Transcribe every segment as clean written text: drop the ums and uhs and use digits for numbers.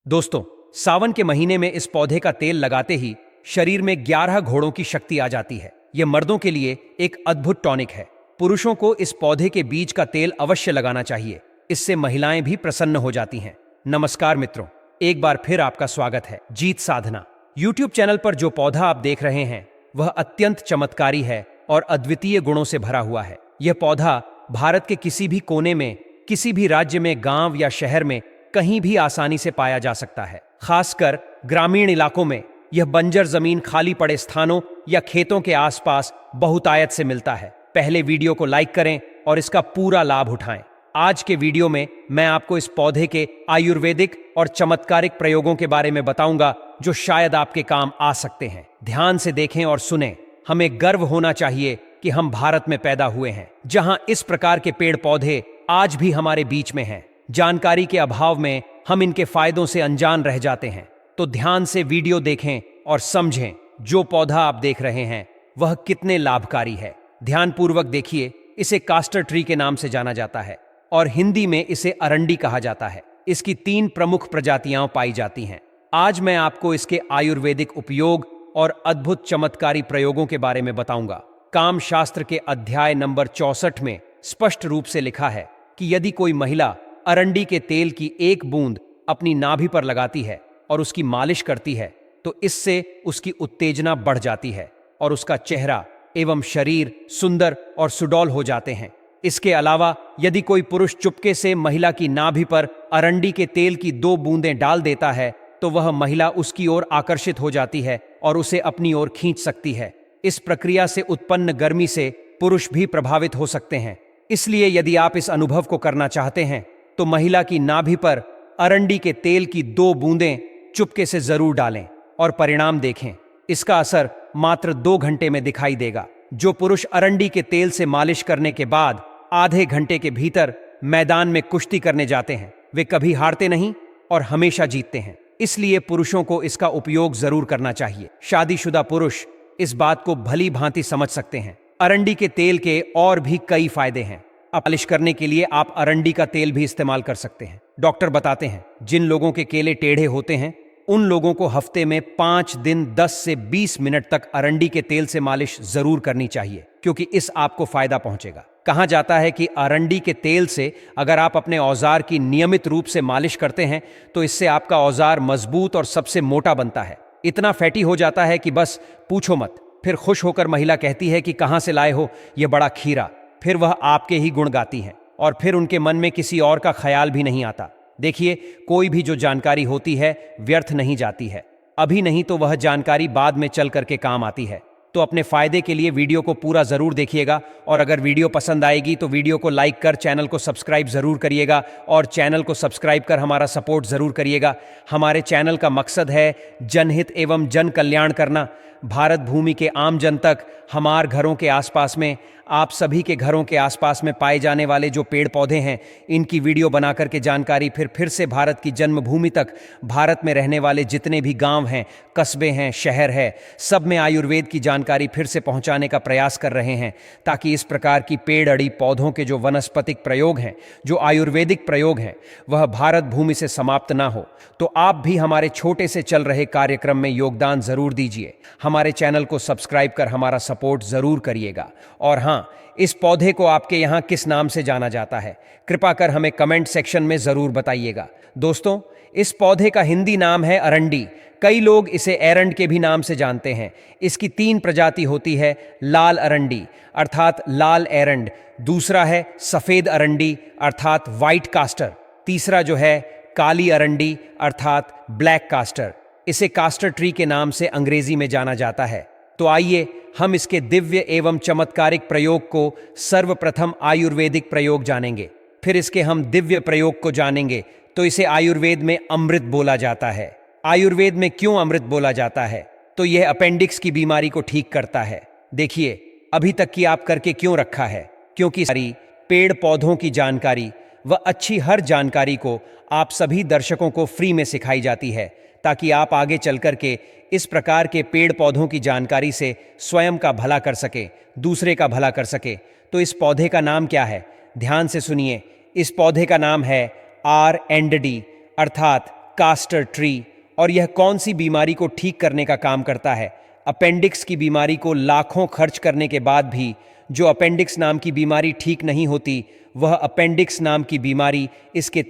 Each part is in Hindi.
दोस्तों, सावन के महीने में इस पौधे का तेल लगाते ही शरीर में 11 घोड़ों की शक्ति आ जाती है। यह मर्दों के लिए एक अद्भुत टॉनिक है। पुरुषों को इस पौधे के बीज का तेल अवश्य लगाना चाहिए। इससे महिलाएं भी प्रसन्न हो जाती हैं। नमस्कार मित्रों, एक बार फिर आपका स्वागत है जीत साधना यूट्यूब चैनल पर। जो पौधा आप देख रहे हैं वह अत्यंत चमत्कारी है और अद्वितीय गुणों से भरा हुआ है। यह पौधा भारत के किसी भी कोने में, किसी भी राज्य में, गांव या शहर में कहीं भी आसानी से पाया जा सकता है। खासकर ग्रामीण इलाकों में यह बंजर जमीन, खाली पड़े स्थानों या खेतों के आसपास बहुतायत से मिलता है। पहले वीडियो को लाइक करें और इसका पूरा लाभ उठाएं। आज के वीडियो में मैं आपको इस पौधे के आयुर्वेदिक और चमत्कारिक प्रयोगों के बारे में बताऊंगा जो शायद आपके काम आ सकते हैं। ध्यान से देखें और सुनें। हमें गर्व होना चाहिए कि हम भारत में पैदा हुए हैं, जहां इस प्रकार के पेड़ पौधे आज भी हमारे बीच में हैं। जानकारी के अभाव में हम इनके फायदों से अनजान रह जाते हैं। तो ध्यान से वीडियो देखें और समझें जो पौधा आप देख रहे हैं वह कितने लाभकारी है। ध्यानपूर्वक देखिए। इसे कास्टर ट्री के नाम से जाना जाता है और हिंदी में इसे अरंडी कहा जाता है। इसकी 3 प्रमुख प्रजातियां पाई जाती हैं। आज मैं आपको इसके आयुर्वेदिक उपयोग और अद्भुत चमत्कारी प्रयोगों के बारे में बताऊंगा। काम शास्त्र के अध्याय नंबर 64 में स्पष्ट रूप से लिखा है कि यदि कोई महिला अरंडी के तेल की 1 बूंद अपनी नाभि पर लगाती है और उसकी मालिश करती है तो इससे उसकी उत्तेजना बढ़ जाती है और उसका चेहरा एवं शरीर सुंदर और सुडौल हो जाते हैं। इसके अलावा यदि कोई पुरुष चुपके से महिला की नाभि पर अरंडी के तेल की 2 बूंदें डाल देता है तो वह महिला उसकी ओर आकर्षित हो जाती है और उसे अपनी ओर खींच सकती है। इस प्रक्रिया से उत्पन्न गर्मी से पुरुष भी प्रभावित हो सकते हैं। इसलिए यदि आप इस अनुभव को करना चाहते हैं तो महिला की नाभि पर अरंडी के तेल की 2 बूंदें चुपके से जरूर डालें और परिणाम देखें। इसका असर मात्र 2 घंटे में दिखाई देगा। जो पुरुष अरंडी के तेल से मालिश करने के बाद आधे घंटे के भीतर मैदान में कुश्ती करने जाते हैं वे कभी हारते नहीं और हमेशा जीतते हैं। इसलिए पुरुषों को इसका उपयोग जरूर करना चाहिए। शादीशुदा पुरुष इस बात को भली भांति समझ सकते हैं। अरंडी के तेल के और भी कई फायदे हैं। मालिश करने के लिए आप अरंडी का तेल भी इस्तेमाल कर सकते हैं। डॉक्टर बताते हैं जिन लोगों के केले टेढ़े होते हैं उन लोगों को हफ्ते में 5 दिन 10 से 20 मिनट तक अरंडी के तेल से मालिश जरूर करनी चाहिए, क्योंकि इस आपको फायदा पहुंचेगा। कहा जाता है कि अरंडी के तेल से अगर आप अपने औजार की नियमित रूप से मालिश करते हैं तो इससे आपका औजार मजबूत और सबसे मोटा बनता है। इतना फैटी हो जाता है कि बस पूछो मत। फिर खुश होकर महिला कहती है कि कहां से लाए हो ये बड़ा खीरा। फिर वह आपके ही गुण गाती हैं और फिर उनके मन में किसी और का ख्याल भी नहीं आता। देखिए, कोई भी जो जानकारी होती है व्यर्थ नहीं जाती है। अभी नहीं तो वह जानकारी बाद में चल करके काम आती है। तो अपने फायदे के लिए वीडियो को पूरा जरूर देखिएगा और अगर वीडियो पसंद आएगी तो वीडियो को लाइक कर चैनल को सब्सक्राइब जरूर करिएगा और चैनल को सब्सक्राइब कर हमारा सपोर्ट जरूर करिएगा। हमारे चैनल का मकसद है जनहित एवं जन कल्याण करना। भारत भूमि के आम जन तक, हमारे घरों के आसपास में, आप सभी के घरों के आसपास में पाए जाने वाले जो पेड़ पौधे हैं इनकी वीडियो बना करके जानकारी फिर से भारत की जन्मभूमि तक, भारत में रहने वाले जितने भी गांव हैं, कस्बे हैं, शहर है, सब में आयुर्वेद की जानकारी फिर से पहुंचाने का प्रयास कर रहे हैं, ताकि इस प्रकार की पेड़ अड़ी पौधों के जो वनस्पतिक प्रयोग हैं, जो आयुर्वेदिक प्रयोग हैं, वह भारत भूमि से समाप्त ना हो। तो आप भी हमारे छोटे से चल रहे कार्यक्रम में योगदान जरूर दीजिए। हमारे चैनल को सब्सक्राइब कर हमारा सपोर्ट जरूर करिएगा। और हाँ, इस पौधे को आपके यहाँ किस नाम से जाना जाता है कृपा कर हमें कमेंट सेक्शन में जरूर बताइएगा। दोस्तों, इस पौधे का हिंदी नाम है अरंडी। कई लोग इसे एरंड के भी नाम से जानते हैं। इसकी 3 प्रजाति होती है। लाल अरंडी अर्थात लाल एरंड, दूसरा है सफेद अरंडी अर्थात व्हाइट कास्टर, तीसरा जो है काली अरंडी अर्थात ब्लैक कास्टर। इसे कास्टर ट्री के नाम से अंग्रेजी में जाना जाता है। तो आइए हम इसके दिव्य एवं चमत्कारिक प्रयोग को सर्वप्रथम आयुर्वेदिक प्रयोग जानेंगे, फिर इसके हम दिव्य प्रयोग को जानेंगे। तो इसे आयुर्वेद में अमृत बोला जाता है। आयुर्वेद में क्यों अमृत बोला जाता है? तो यह अपेंडिक्स की बीमारी को ठीक करता है। देखिए, अभी तक की आप करके क्यों रखा है? क्योंकि सारी पेड़ पौधों की जानकारी व अच्छी हर जानकारी को आप सभी दर्शकों को फ्री में सिखाई जाती है, ताकि आप आगे चल कर के इस प्रकार के पेड़ पौधों की जानकारी से स्वयं का भला कर सके, दूसरे का भला कर सके। तो इस पौधे का नाम क्या है? ध्यान से सुनिए। इस पौधे का नाम है आर एंड डी अर्थात कास्टर ट्री। और यह कौन सी बीमारी को ठीक करने का काम करता है? अपेंडिक्स की बीमारी को लाखों खर्च करने के बाद भी जो अपेंडिक्स नाम की बीमारी ठीक नहीं होती, वह अपेंडिक्स नाम की बीमारी इसके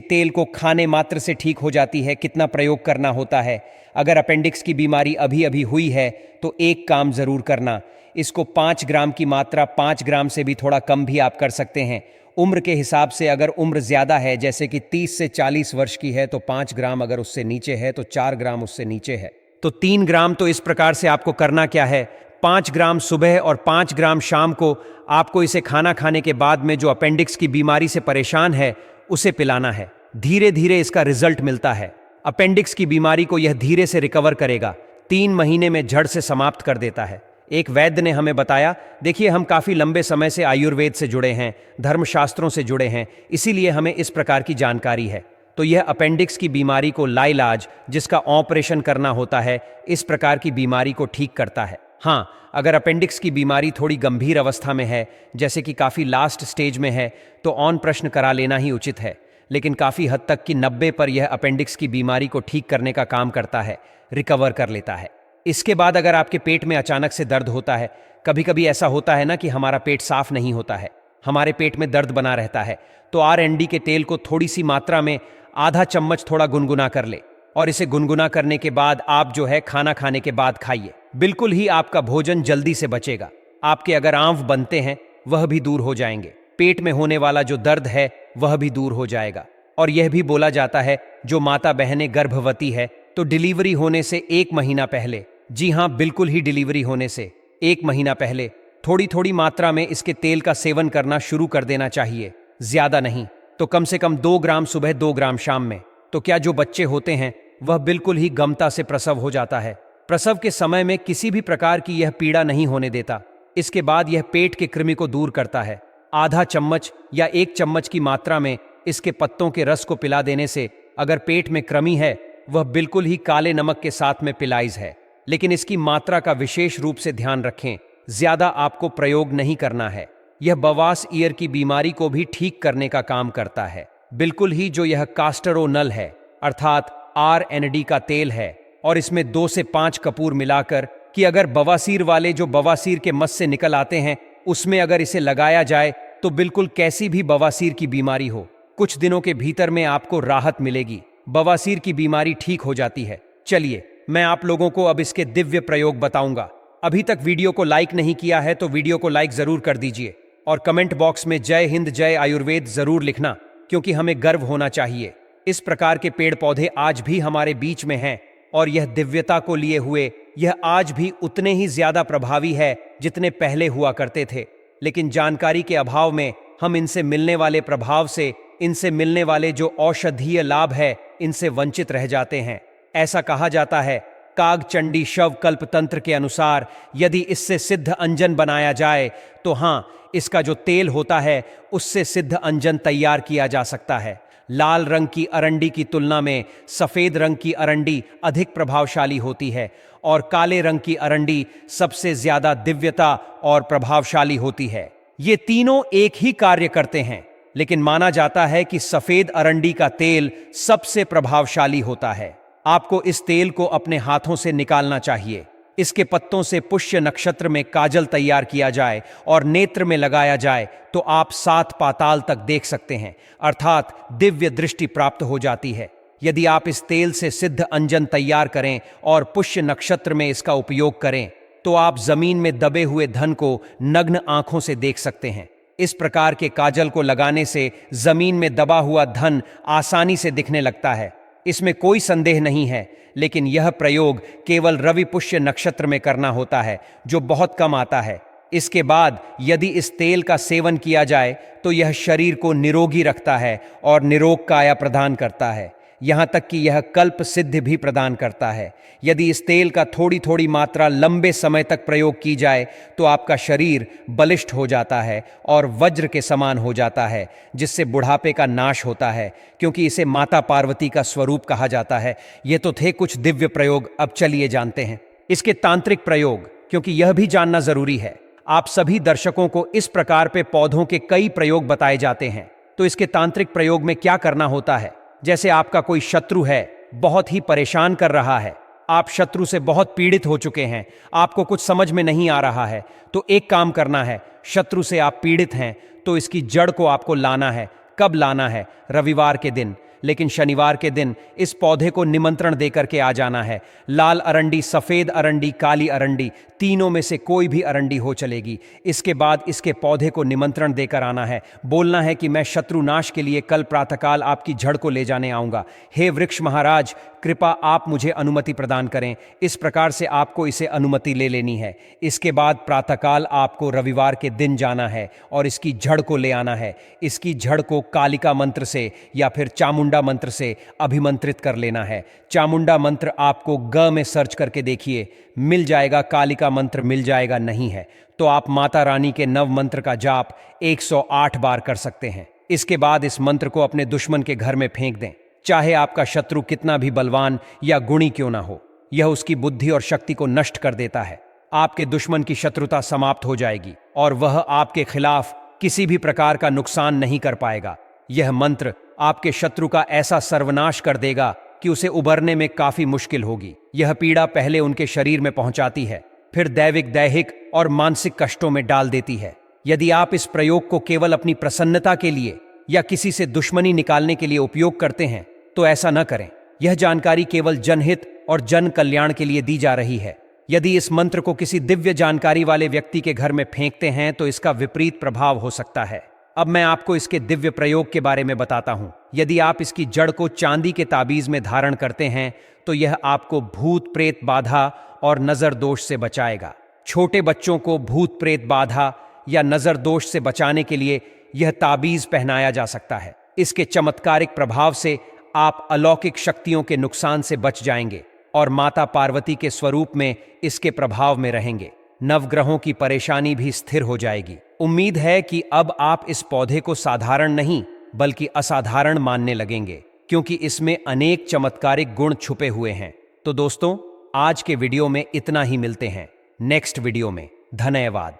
तेल को खाने मात्र से ठीक हो जाती है। कितना प्रयोग करना होता है। अगर अपेंडिक्स की बीमारी अभी अभी हुई है तो एक काम ज़रूर करना, इसको 5 ग्राम की मात्रा, 5 ग्राम से भी थोड़ा कम भी आप कर सकते हैं। उम्र के हिसाब से अगर उम्र ज़्यादा है, जैसे कि 30 से 40 वर्ष की है, तो 5 ग्राम, अगर उससे नीचे है तो 4 ग्राम, उससे नीचे है तो 3 ग्राम। तो इस प्रकार से आपको करना क्या है, 5 ग्राम सुबह और 5 ग्राम शाम को आपको इसे खाना खाने के बाद में जो अपेंडिक्स की बीमारी से परेशान है उसे पिलाना है। धीरे धीरे इसका रिजल्ट मिलता है। अपेंडिक्स की बीमारी को यह धीरे से रिकवर करेगा, 3 महीने में जड़ से समाप्त कर देता है। एक वैद्य ने हमें बताया, देखिए हम काफ़ी लंबे समय से आयुर्वेद से जुड़े हैं, धर्मशास्त्रों से जुड़े हैं, इसीलिए हमें इस प्रकार की जानकारी है। तो यह अपेंडिक्स की बीमारी को लाइलाज, जिसका ऑपरेशन करना होता है, इस प्रकार की बीमारी को ठीक करता है। हाँ, अगर अपेंडिक्स की बीमारी थोड़ी गंभीर अवस्था में है, जैसे कि काफ़ी लास्ट स्टेज में है, तो ऑन प्रश्न करा लेना ही उचित है। लेकिन काफ़ी हद तक कि 90 पर यह अपेंडिक्स की बीमारी को ठीक करने का काम करता है, रिकवर कर लेता है। इसके बाद अगर आपके पेट में अचानक से दर्द होता है, कभी कभी ऐसा होता है ना कि हमारा पेट साफ नहीं होता है, हमारे पेट में दर्द बना रहता है, तो RND के तेल को थोड़ी सी मात्रा में आधा चम्मच थोड़ा गुनगुना कर ले, और इसे गुनगुना करने के बाद आप जो है खाना खाने के बाद खाइए। बिल्कुल ही आपका भोजन जल्दी से बचेगा। आपके अगर आंव बनते हैं वह भी दूर हो जाएंगे, पेट में होने वाला जो दर्द है वह भी दूर हो जाएगा। और यह भी बोला जाता है, जो माता बहनें गर्भवती है तो डिलीवरी होने से 1 महीना पहले, जी हाँ बिल्कुल ही डिलीवरी होने से 1 महीना पहले थोड़ी थोड़ी मात्रा में इसके तेल का सेवन करना शुरू कर देना चाहिए। ज्यादा नहीं तो कम से कम 2 ग्राम सुबह, 2 ग्राम शाम में। तो क्या जो बच्चे होते हैं वह बिल्कुल ही गमता से प्रसव हो जाता है। प्रसव के समय में किसी भी प्रकार की यह पीड़ा नहीं होने देता। इसके बाद यह पेट के कृमि को दूर करता है। आधा चम्मच या 1 चम्मच की मात्रा में इसके पत्तों के रस को पिला देने से अगर पेट में कृमि है, वह बिल्कुल ही काले नमक के साथ में पिलाइज है। लेकिन इसकी मात्रा का विशेष रूप से ध्यान रखें, ज्यादा आपको प्रयोग नहीं करना है। यह बवास ईयर की बीमारी को भी ठीक करने का काम करता है। बिल्कुल ही जो यह कास्टरोनल है, अर्थात RND का तेल है, और इसमें 2 से 5 कपूर मिलाकर कि अगर बवासीर वाले जो बवासीर के मस से निकल आते हैं, उसमें अगर इसे लगाया जाए तो बिल्कुल कैसी भी बवासीर की बीमारी हो, कुछ दिनों के भीतर में आपको राहत मिलेगी। बवासीर की बीमारी ठीक हो जाती है। चलिए मैं आप लोगों को अब इसके दिव्य प्रयोग बताऊंगा। अभी तक वीडियो को लाइक नहीं किया है तो वीडियो को लाइक जरूर कर दीजिए, और कमेंट बॉक्स में जय हिंद जय आयुर्वेद जरूर लिखना, क्योंकि हमें गर्व होना चाहिए। इस प्रकार के पेड़ पौधे आज भी हमारे बीच में हैं, और यह दिव्यता को लिए हुए यह आज भी उतने ही ज्यादा प्रभावी है जितने पहले हुआ करते थे। लेकिन जानकारी के अभाव में हम इनसे मिलने वाले प्रभाव से, इनसे मिलने वाले जो औषधीय लाभ है, इनसे वंचित रह जाते हैं। ऐसा कहा जाता है, कागचंडी शव कल्प तंत्र के अनुसार यदि इससे सिद्ध अंजन बनाया जाए तो हाँ, इसका जो तेल होता है उससे सिद्ध अंजन तैयार किया जा सकता है। लाल रंग की अरंडी की तुलना में सफेद रंग की अरंडी अधिक प्रभावशाली होती है, और काले रंग की अरंडी सबसे ज्यादा दिव्यता और प्रभावशाली होती है। ये तीनों एक ही कार्य करते हैं, लेकिन माना जाता है कि सफेद अरंडी का तेल सबसे प्रभावशाली होता है। आपको इस तेल को अपने हाथों से निकालना चाहिए। इसके पत्तों से पुष्य नक्षत्र में काजल तैयार किया जाए और नेत्र में लगाया जाए तो आप 7 पाताल तक देख सकते हैं, अर्थात दिव्य दृष्टि प्राप्त हो जाती है। यदि आप इस तेल से सिद्ध अंजन तैयार करें और पुष्य नक्षत्र में इसका उपयोग करें तो आप जमीन में दबे हुए धन को नग्न आंखों से देख सकते हैं। इस प्रकार के काजल को लगाने से जमीन में दबा हुआ धन आसानी से दिखने लगता है, इसमें कोई संदेह नहीं है। लेकिन यह प्रयोग केवल रवि पुष्य नक्षत्र में करना होता है, जो बहुत कम आता है। इसके बाद यदि इस तेल का सेवन किया जाए तो यह शरीर को निरोगी रखता है और निरोग काया प्रदान करता है। यहाँ तक कि यह कल्प सिद्धि भी प्रदान करता है। यदि इस तेल का थोड़ी थोड़ी मात्रा लंबे समय तक प्रयोग की जाए तो आपका शरीर बलिष्ठ हो जाता है और वज्र के समान हो जाता है, जिससे बुढ़ापे का नाश होता है, क्योंकि इसे माता पार्वती का स्वरूप कहा जाता है। ये तो थे कुछ दिव्य प्रयोग। अब चलिए जानते हैं इसके तांत्रिक प्रयोग, क्योंकि यह भी जानना जरूरी है। आप सभी दर्शकों को इस प्रकार पे पौधों के कई प्रयोग बताए जाते हैं, तो इसके तांत्रिक प्रयोग में क्या करना होता है जैसे आपका कोई शत्रु है, बहुत ही परेशान कर रहा है, आप शत्रु से बहुत पीड़ित हो चुके हैं, आपको कुछ समझ में नहीं आ रहा है, तो एक काम करना है। शत्रु से आप पीड़ित हैं तो इसकी जड़ को आपको लाना है। कब लाना है? रविवार के दिन। लेकिन शनिवार के दिन इस पौधे को निमंत्रण देकर के आ जाना है। लाल अरंडी, सफेद अरंडी, काली अरंडी, तीनों में से कोई भी अरंडी हो चलेगी। इसके बाद इसके पौधे को निमंत्रण देकर आना है। बोलना है कि मैं शत्रुनाश के लिए कल प्रातःकाल आपकी जड़ को ले जाने आऊंगा। हे वृक्ष महाराज, कृपा आप मुझे अनुमति प्रदान करें। इस प्रकार से आपको इसे अनुमति ले लेनी है। इसके बाद प्रातःकाल आपको रविवार के दिन जाना है और इसकी जड़ को ले आना है। इसकी जड़ को कालिका मंत्र से या फिर चामुंडा मंत्र से अभिमंत्रित कर लेना है। चामुंडा मंत्र आपको ग में सर्च करके देखिए, मिल जाएगा। कालिका मंत्र मिल जाएगा नहीं है तो आप माता रानी के नव मंत्र का जाप 108 बार कर सकते हैं। इसके बाद इस मंत्र को अपने दुश्मन के घर में फेंक दें, चाहे आपका शत्रु कितना भी बलवान या गुणी क्यों ना हो। यह उसकी बुद्धि और शक्ति को नष्ट कर देता है। आपके दुश्मन की शत्रुता समाप्त हो जाएगी और वह आपके खिलाफ किसी भी प्रकार का नुकसान नहीं कर पाएगा। यह मंत्र आपके शत्रु का ऐसा सर्वनाश कर देगा कि उसे उबरने में काफी मुश्किल होगी। यह पीड़ा पहले उनके शरीर में पहुंचाती है, फिर दैहिक और मानसिक कष्टों में डाल देती है। यदि आप इस प्रयोग को केवल अपनी प्रसन्नता के लिए या किसी से दुश्मनी निकालने के लिए उपयोग करते हैं तो ऐसा न करें। यह जानकारी केवल जनहित और जन कल्याण के लिए दी जा रही है। यदि इस मंत्र को किसी दिव्य जानकारी वाले व्यक्ति के घर में फेंकते हैं तो इसका विपरीत प्रभाव हो सकता है। अब मैं आपको इसके दिव्य प्रयोग के बारे में बताता हूं। यदि आप इसकी जड़ को चांदी के ताबीज में धारण करते हैं तो यह आपको भूत प्रेत बाधा और नजर दोष से बचाएगा। छोटे बच्चों को भूत प्रेत बाधा या नजर दोष से बचाने के लिए यह ताबीज पहनाया जा सकता है। इसके चमत्कारिक प्रभाव से आप अलौकिक शक्तियों के नुकसान से बच जाएंगे और माता पार्वती के स्वरूप में इसके प्रभाव में रहेंगे। नवग्रहों की परेशानी भी स्थिर हो जाएगी। उम्मीद है कि अब आप इस पौधे को साधारण नहीं बल्कि असाधारण मानने लगेंगे, क्योंकि इसमें अनेक चमत्कारिक गुण छुपे हुए हैं। तो दोस्तों, आज के वीडियो में इतना ही। मिलते हैं नेक्स्ट वीडियो में। धन्यवाद।